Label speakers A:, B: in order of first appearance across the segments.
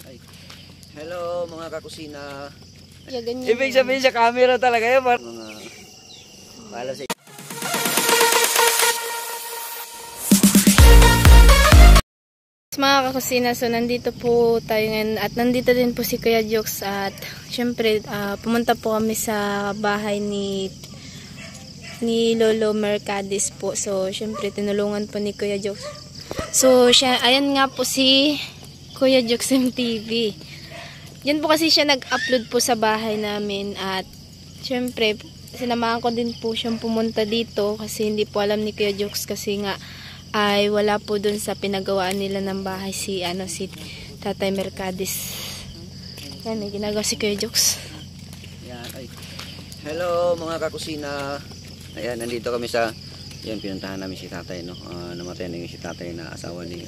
A: Ay. Hello mga kakusina.
B: Yeah, ganyan.
A: Ibig sabihin sa camera talaga yun. Mga pala sa
B: mga kakusina, so nandito po tayo ngayon at nandito din po si Kuya Jokes at syempre pumunta po kami sa bahay ni Lolo Mercadis po. So syempre tinulungan po ni Kuya Jokes. So siya, ayan nga po si Kuya Jokes MTV. Yan po kasi siya nag-upload po sa bahay namin at syempre sinamahan ko din po siyang pumunta dito kasi hindi po alam ni Kuya Jokes kasi nga ay wala po dun sa pinagawaan nila ng bahay si Tatay Mercadis. Yan, may ginagawa si Kuya Jokes.
A: Yan, ay. Hello mga kakusina. Ayan, nandito kami sa pinuntahan namin si tatay, no. Namatay na yung si tatay na asawa ni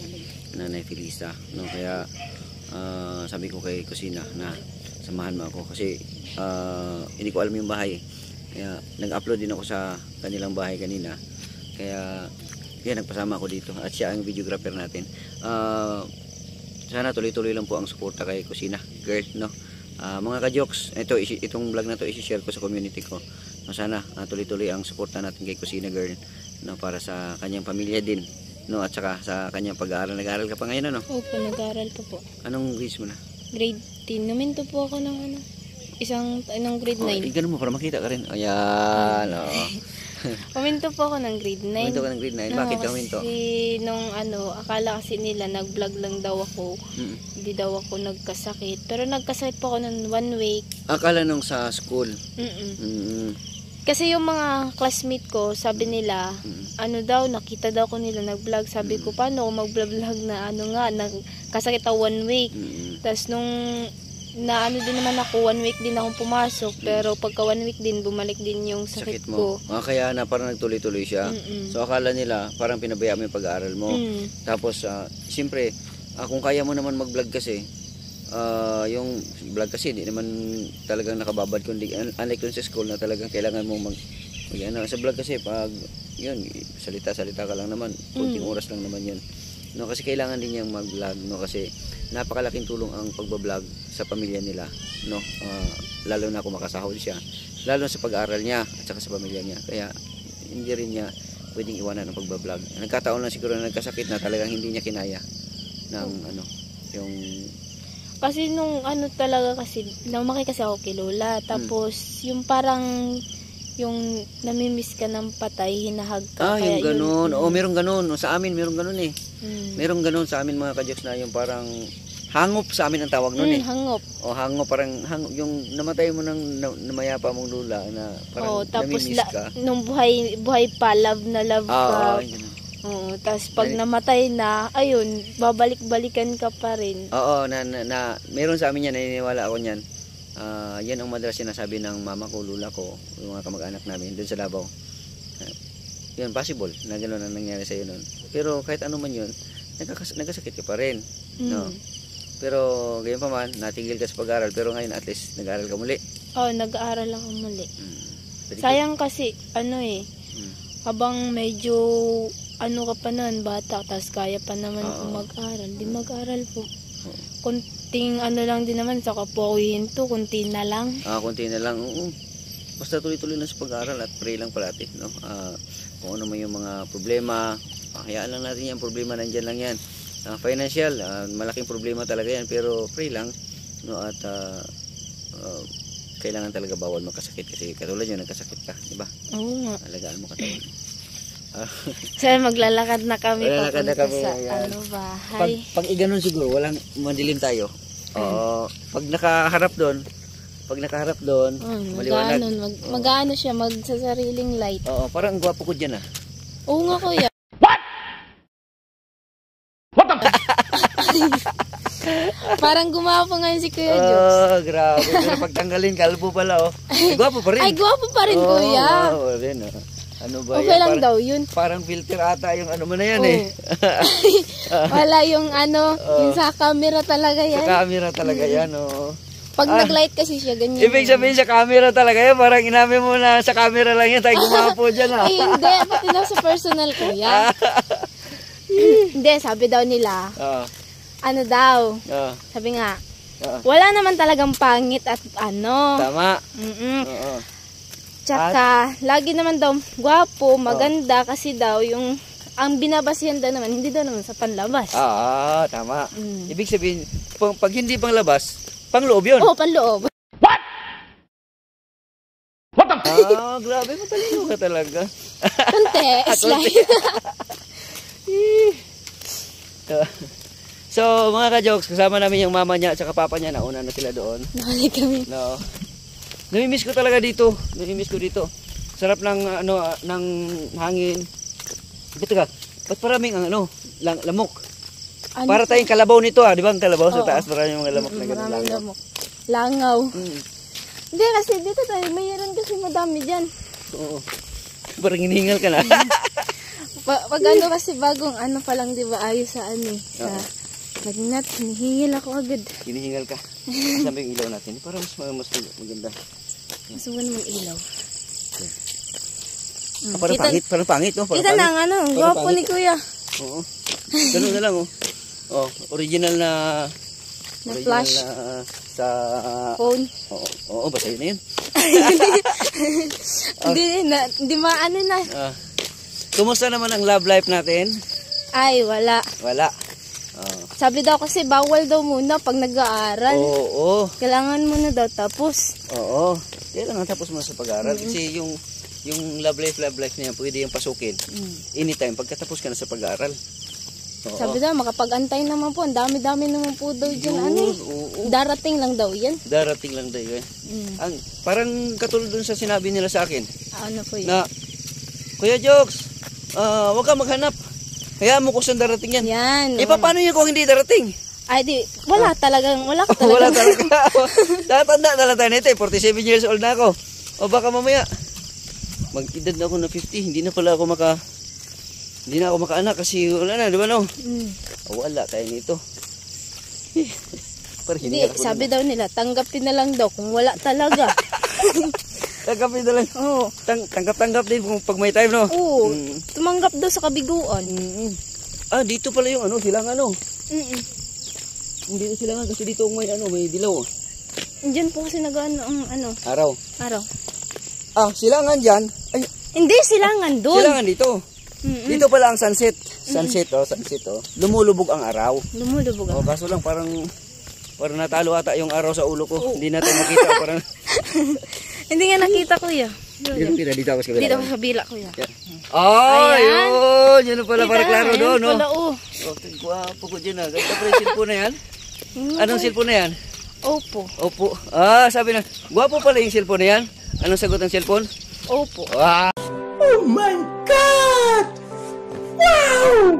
A: Nanay Felisa, no. Kaya sabi ko kay kusina na samahan mo ako kasi hindi ko alam yung bahay. Kaya nag-upload din ako sa kanilang bahay kanina. Kaya yan, nagpasama ako dito at siya ang videographer natin. Sana tuloy-tuloy lang po ang suporta kay kusina girl, no. Mga ka-jokes, itong vlog na to i-share ko sa community ko. No, sana tuloy-tuloy ang suporta natin kay kusina girl, no, para sa kanyang pamilya din, no, at saka sa kanyang pag-aaral. Nag-aaral ka pa ngayon, ano?
B: Opo, nag-aaral pa po.
A: Anong grades mo na?
B: Grade 10. Naminto po ako ng grade 9.
A: Ganun mo para makita ka rin. Ayan, oo.
B: Puminto po ako ng grade 9.
A: Puminto ka ng grade 9? Bakit ka puminto?
B: Kasi nung akala kasi nila nag-vlog lang daw ako. Hindi daw ako nagkasakit. Pero nagkasakit po ako ng 1 week. Akala
A: nung sa school?
B: Kasi yung mga classmate ko, sabi nila, nakita daw ko nila nag-vlog. Sabi ko, paano ako mag-vlog na nagkasakit ako 1 week. Tapos nung din naman ako, 1 week din akong pumasok. Pero pagka 1 week din, bumalik din yung sakit ko.
A: Kaya parang nagtuloy-tuloy siya. So akala nila, parang pinabayaan mo yung pag-aaral mo. Tapos, siyempre, kung kaya mo naman mag-vlog kasi, yung vlog kasi hindi naman talagang nakababad, kundi unlike dun sa school na talagang kailangan mo sa vlog kasi pag yun salita ka lang naman, kunting oras lang naman yun, no, kasi kailangan din niyang mag-vlog, no, kasi napakalaking tulong ang pagba-vlog sa pamilya nila, no. Lalo na kung makasahod siya, lalo na sa pag-aaral niya at saka sa pamilya niya, kaya hindi rin niya pwedeng iwanan ang pagba-vlog. Nagkataon lang siguro na nagkasakit na talagang hindi niya kinaya ng yung
B: kasi nung talaga kasi lumaki kasi ako kay Lola, tapos yung parang yung namimiss ka ng patay, hinahag ka.
A: Yung ganun. Meron ganun. Sa amin meron ganun eh. Meron ganun sa amin mga ka-jokes na yung parang hangop sa amin ang tawag nun eh.
B: Hangop.
A: Hangop, parang yung namatay mo ng namayapa mong lula na parang
B: tapos
A: namimiss ka.
B: Nung buhay pa, love na love ka. Tapos pag namatay na, ayun, babalik-balikan ka pa rin.
A: Meron sa amin yan, naniniwala ako niyan. Yan ang madalas sinasabi ng mama ko, lula ko, yung mga kamag-anak namin doon sa Davao. Yun, possible na gano'n ang nangyari sa iyo noon. Pero kahit ano man yun, nagkasakit ka pa rin. No? Pero gayon pa man, natigil ka sa pag-aaral, pero ngayon at least nag-aaral ka muli.
B: Nag-aaral ako muli. Sayang kasi, habang medyo ka pa nun, bata, tapos kaya pa naman mag-aral. Di mag-aral po. Kunting lang din naman, saka po ako hinto, kunti na lang.
A: Kunti na lang. Basta tuloy-tuloy lang sa pag-aaral at pray lang palati, no? Kung ano man yung mga problema, hayaan lang natin yung problema, nandyan lang yan. Financial, malaking problema talaga yan, pero pray lang, no? At kailangan talaga bawal magkasakit kasi katulad yun, nagkasakit ka, di ba?
B: Oo nga.
A: Alagaan mo katawan.
B: Saan maglalakad na kami
A: papunta
B: sa bahay.
A: Pag iganon siguro, walang madilim tayo. Pag nakaharap doon, maliwanag.
B: Mag-ano siya, magsasariling light.
A: Parang gwapo ko dyan
B: Oo nga kuya.
A: What the
B: Parang gumapo ngayon si Kuya Jokes.
A: Grabe. Pero pagtanggalin, kalbo pala gwapo pa rin.
B: Ay, gwapo pa rin kuya.
A: Ano ba
B: okay lang daw yun.
A: Parang filter ata yung mo na yan eh.
B: Wala yung yung sa camera talaga yan.
A: Sa camera talaga yan,
B: Pag nag-light kasi siya, ganyan.
A: Ibig sabihin sa camera talaga yan, parang inamin mo na sa camera lang yan, tayo gumapo dyan
B: Ay, hindi. Pati na sa personal kuya. Hindi, sabi daw nila, ano daw,
A: Ah,
B: sabi nga,
A: ah.
B: wala naman talagang pangit at ano.
A: Tama.
B: Mm-mm.
A: Oo.
B: Tsaka, lagi naman daw, gwapo, maganda, kasi daw, ang binabasihan daw naman, hindi daw naman sa panlabas.
A: Tama.
B: Mm.
A: Ibig sabihin, pag hindi pang labas, pang loob yun.
B: Oo, panloob.
A: Grabe, matalino ka talaga.
B: Konti, slide.
A: So, mga ka-jokes, kasama namin yung mama niya at saka papa niya. Nauna na sila doon.
B: Nakalik kami.
A: No. Namimiss ko talaga dito. Namimiss ko dito. Sarap ng ng hangin. Teka, ba't maraming lamok?
B: Ano?
A: Para tayong kalabaw nito di ba ang kalabaw sa
B: Oo.
A: taas? Maraming mga lamok na ganun
B: Maraming
A: langaw.
B: lamok. Langaw.
A: Mm.
B: Hindi, kasi dito tayo, mayroon kasi madami dyan.
A: Oo. Parang hinihingal ka na.
B: Pag ano kasi bagong ano pa lang, di ba, ayos sa ano eh. Sa lagnat, hinihingil ako agad.
A: Hinihingal ka. Asan ba yung ilaw natin? Para mas maganda.
B: Masuwan mong ilaw.
A: Parang pangit, parang pangit, no? Parang
B: Kita
A: pangit.
B: na ang ano, gwapo ni kuya.
A: Oo. Ganun na lang, oh. Oh, original na
B: flash.
A: na sa
B: Phone.
A: Oo, basta yun na yun.
B: Hindi maano na.
A: Kumusta naman ang love life natin?
B: Ay, wala.
A: Wala. Oh.
B: Sabi daw kasi bawal daw muna pag nag-aaral.
A: Oo.
B: Kailangan muna daw tapos.
A: Oo. Kailangan tapos mo sa pag-aaral. Kasi yung love life niya, pwede yung pasukin. Anytime, pagkatapos ka na sa pag-aaral. Oo.
B: Sabi daw, makapag-antay naman po. Ang dami-dami naman po daw dyan. Ano eh.
A: Oo.
B: Darating lang daw yan.
A: Darating lang daw yun. Parang katulad dun sa sinabi nila sa akin.
B: Ano po yun?
A: Na, Kuya Jokes, huwag ka maghanap. Hayaan mo kung saan darating yan.
B: Yan.
A: Paano yun kung hindi darating?
B: Ay, di, wala talagang, wala ka talagang.
A: Wala talaga. Tatanda na lang tayo nito, 47 years old na ako. O baka mamaya, mag-edad na ako na 50, hindi na ako makaanak kasi wala na, di ba no? Wala tayo nito.
B: Hindi, sabi daw nila, tanggapin na lang daw kung wala talaga.
A: Tanggapin na lang.
B: Oo.
A: Tanggap-tanggap din kung pag may time, no?
B: Oo. Tumanggap daw sa kabiguan.
A: Dito pala yung silangan, no? Hindi na silangan kasi dito may dilaw.
B: Diyan po kasi nag-ano ang
A: Araw.
B: araw.
A: Silangan dyan. Ay,
B: Hindi, silangan doon.
A: silangan dito. Dito pala ang sunset. Sunset, lumulubog ang araw.
B: Lumulubog ang
A: Kaso lang parang natalo ata yung araw sa ulo ko. Hindi natin makita. Parang
B: Hindi nga nakita, kuya.
A: dito ako sa kabila.
B: Dito sa kabila, kuya.
A: Ayan. Yun pala para klaro
B: Ayan
A: doon, no?
B: pala, oh.
A: Okay, guwapo ko dyan, Ganda pa yung cellphone na yan. Anong cellphone na yan?
B: Opo.
A: Opo. Sabi na, guwapo pala yung cellphone na yan. Anong sagot ng cellphone?
B: Opo.
A: Wow! Oh my God! Wow!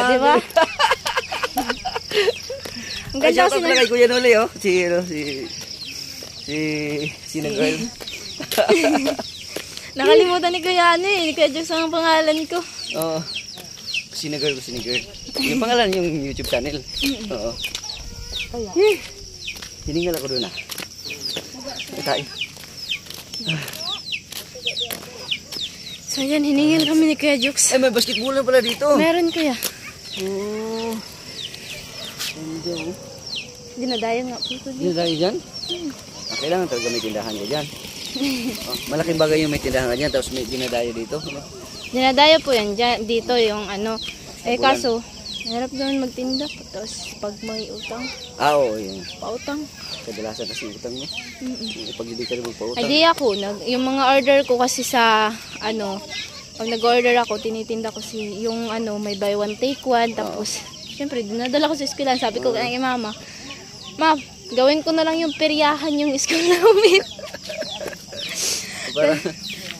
B: Di ba? Ang
A: Ay,
B: ganda
A: shout out
B: kasi
A: pala kay Kuya Noli, oh. Si Nagirl.
B: nakalimutan ni kuya ni kuya Diyos ang pangalan ko.
A: Oo. Sinigirl. Yung pangalan, yung YouTube channel. Oo. Hiningal ako doon, Tayo.
B: So yan, hiningil kami ni Kuya Jux.
A: Ay, may basketball na pala dito.
B: Meron kuya.
A: Oo.
B: Dinadayo nga po ito.
A: Dito tayo dyan? Kailangan talaga may tindahan ka dyan. Malaking bagay yung may tindahan ka dyan, tapos may dinadayo dito.
B: Dinadayo po yan dito yung kaso hirap naman magtinda tapos pag may utang
A: Oo, yun.
B: pautang
A: Kadalasan kasi utang mo. Pag hindi ka rin magpautang.
B: ay di ako yung mga order ko kasi sa pag nag-order ako tinitinda ko yung may buy one take one tapos syempre dinadala ko sa eskwela. Sabi ko kay mama, "Ma, gawin ko na lang yung peryahan yung school namin."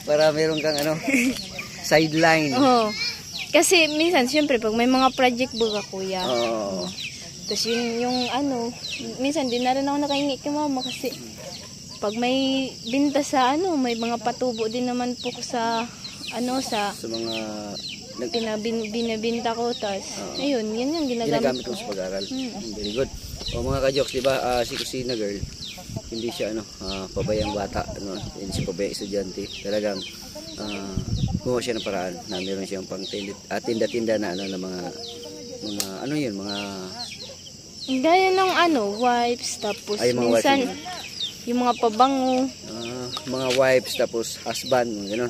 A: para meron kang sideline.
B: Oo. Kasi minsan, siyempre, pag may mga project baga, kuya.
A: Oo.
B: Tapos yung minsan din na rin ako nakahingi kay mama kasi pag may binta sa may mga patubo din naman po ko sa
A: Sa mga
B: binabinta ko. Tapos, ayun, yan yung
A: ginagamit
B: ginagamit
A: ko
B: ko.
A: sa pag-aaral. Very good. O mga ka-jokes, diba, si Nagirl, hindi siya pabayang bata, hindi siya pabayang estudyante. Talagang gumawa siya ng paraan na meron siyang pang tinda-tinda na na mga mga
B: gaya ng wipes, tapos
A: ay, mga
B: minsan
A: wipes,
B: yung mga pabango.
A: Mga wipes, tapos husband, gano'n.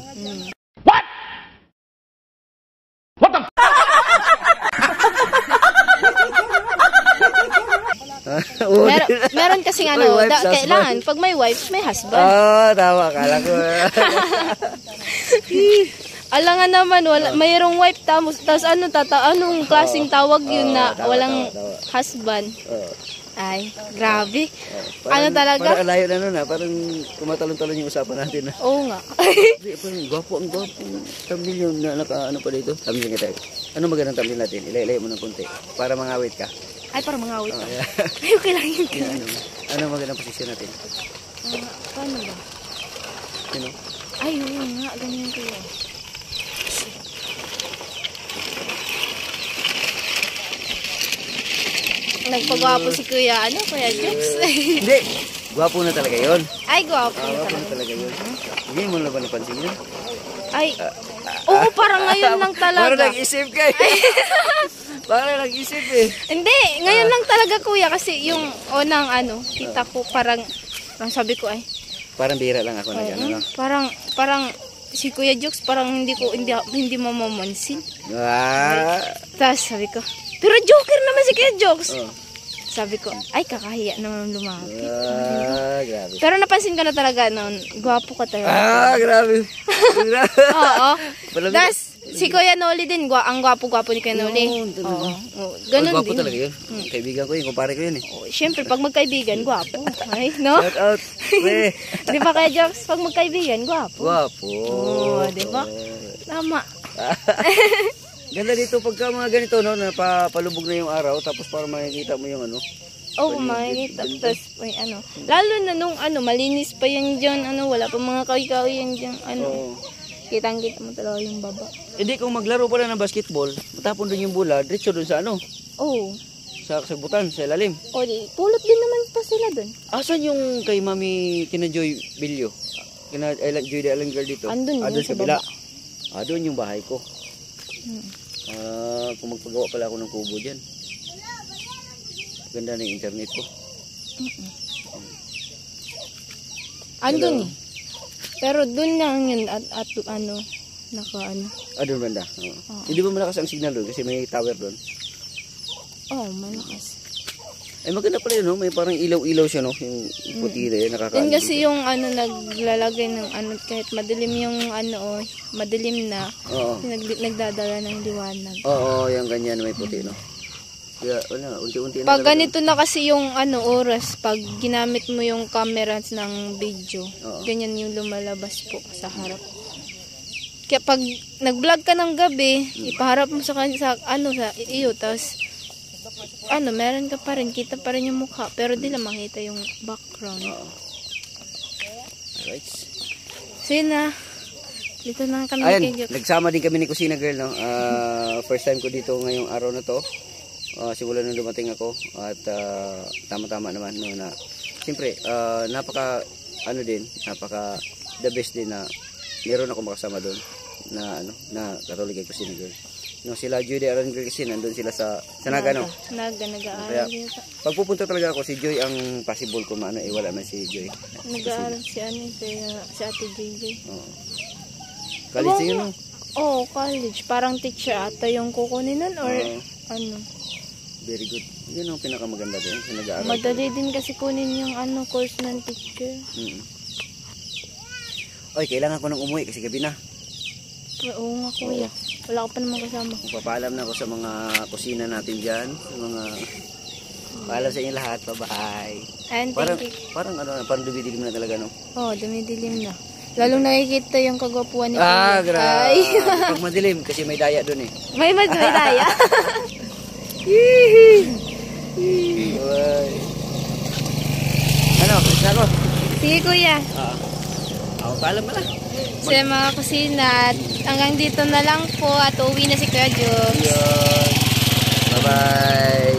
B: Meron kasing kailangan pag may wife, may husband.
A: Tawa, kala ko.
B: Alangan naman, mayroong wife tapos anong klaseng tawag yun na walang husband. Ay, grabe. Talaga?
A: Parang alayo na parang tumatalon-talon yung usapan natin.
B: Oo nga.
A: Parang gwapo, ang gwapo. Thumbnail yung pa dito. Thumbnail kita. Ano magandang thumbnail natin? Ilay mo ng konti para mangawit ka.
B: Ay, para mangawit ka. Ay, okay lang yun.
A: Ano magandang posisyon natin?
B: Paano ba?
A: Sino?
B: Ay, oo nga. Ganyan ko yun. Nagpagwapo si Kuya Jokes.
A: Hindi. Gwapo na talaga yun.
B: Ay, gwapo na
A: Gwapo na talaga yun. Hindi mo na ba napansin yun?
B: Ay, oo, parang ngayon lang talaga.
A: Parang nag-isip ka eh. Parang nag-isip eh.
B: Hindi, ngayon lang talaga Kuya kasi yung unang kita ko parang sabi ko
A: parang bira lang ako na
B: parang si Kuya Jokes parang hindi mamamansin. Tapos sabi ko, pero joker naman si Kuya Jokes. Sabi ko, ay kakahiya naman lumapit.
A: Grabe.
B: Pero napansin ko na talaga noon, gwapo ka talaga.
A: Grabe.
B: Oo. Tapos si Kuya Noli din, ang gwapo-gwapo ni Kuya Noli. Oo. Ganun din.
A: Gwapo talaga yun. Kaibigan ko yun, kumpare ko yun eh.
B: Siyempre, pag magkaibigan, gwapo. Ay, no?
A: Shout out.
B: Di ba Kuya Jokes, pag magkaibigan, gwapo.
A: Gwapo.
B: Oo, di ba? Tama.
A: Ganda dito pagka mga ganito, napapalubog na yung araw, tapos para makikita mo yung
B: Oo, makikita. Tapos, lalo na nung malinis pa yan dyan, wala pa mga kawi-kawi yan dyan, kitang-kita mo talaga yung baba.
A: Hindi, kung maglaro pala ng basketball, matapon doon yung bola, diretso doon sa
B: Oo.
A: Sa sabutan, sa ilalim.
B: O, pulot din naman pa sila doon.
A: Asan yung kay Mami kina Joy Bilyo? Kina Joy de Alangar dito?
B: Andun yun
A: doon
B: sa
A: kabila.
B: baba.
A: Doon yung bahay ko. Kung magpagawa pala ako ng kubo dyan. Ganda na yung internet ko.
B: Andun eh. Pero doon lang yun
A: doon banda. Hindi ba malakas ang signal doon kasi may tower doon?
B: Malakas.
A: Ay maganda pala yun, may parang ilaw-ilaw siya, yung puti na yun, nakakaano.
B: Yun kasi yung naglalagay ng kahit madilim yung madilim na, nagdadala ng liwanag.
A: Oo, yung ganyan, may puti, no? Kaya, unti-unti na.
B: Pag ganito na kasi yung oras, pag ginamit mo yung cameras ng video, ganyan yung lumalabas po sa harap. Kaya pag nag-vlog ka ng gabi, ipaharap mo sa iyo, tapos meron ka pa rin, kita pa rin yung mukha, pero di lang makita yung background.
A: Alright.
B: So yun na, dito na kami
A: Ayan,
B: kay Jokes.
A: nagsama din kami ni Kusina Girl, no? First time ko dito ngayong araw na to. Simula nung dumating ako, at tama-tama naman, no, na siyempre, napaka the best din na meron ako makasama doon na katuloy kay Kusina Girl. No, sila Joy de Alangar kasi nandun sila sa Naga, no?
B: Nag-aaral din.
A: Pag pupunta talaga ako, si Joy ang possible ko wala man si Joy.
B: Nag-aaral si Ate JJ.
A: College din yun, no?
B: College. Parang teacher ata yung kukunin nun or
A: Very good. Yun ang pinakamaganda din. Nag-aaral.
B: Madali din kasi kunin yung course ng teacher.
A: Oy, kailangan ko nang umuwi kasi gabi na.
B: Oo nga Kuya. Wala ko pa naman kasama.
A: Magpapaalam na ako sa mga kusina natin dyan. Sa mga paalam sa inyo lahat. Bye-bye.
B: And thank you.
A: Parang dumidilim na talaga, no?
B: Dumidilim na. Lalong nakikita yung kagwapuan ni
A: Kuya. Grabe. Pag madilim kasi may daya dun eh.
B: May daya.
A: Ano?
B: Sige Kuya.
A: Paalam na.
B: Sa mga kusina, hanggang dito na lang po at uwi na si Kuya Jokes.
A: Bye-bye.